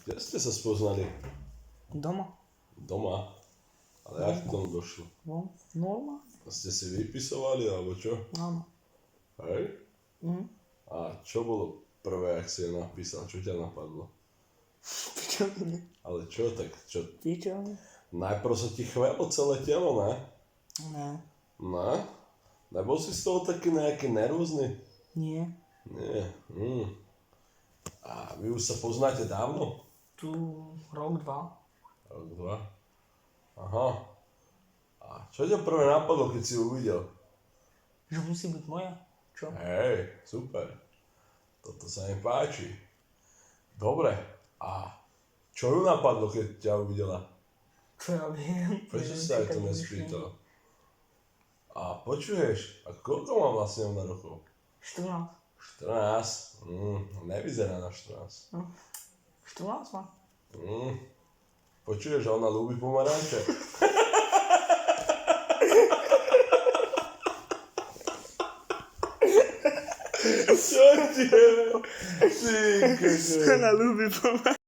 Kde ste sa spoznali? Doma. Doma? Ale jak k tomu došlo? No, normálne. Ste si vypisovali, alebo čo? Áno. Hej? Mhm. A čo bolo prvé, ak si je napísal? Čo ťa napadlo? Pičoviny. Ale čo, tak čo? Pičoviny? Najprv sa ti chvelo celé telo, ne? Ne. No? Nebol si z toho taký nejaký nervózny? Nie. Nie. A vy už sa poznáte dávno? Tu rok, dva. Rok, dva. Aha. A čo ťa prvé napadlo, keď si ju uvidel? Že musí byť moja. Čo? Hej, super. Toto sa mi páči. Dobre. A čo ju napadlo, keď ťa uvidela? Čo ja viem? Prečo Neviem, sa aj čakať to nemyslím. nespýtal? A počuješ, a koľko má vlastne ona rokov? 14. 14. Nevyzerá na 14. 14 má. Počuješ, že ona ľúbi pomaranče? Čo ti je? Ty, Ona ľúbi pomáhať.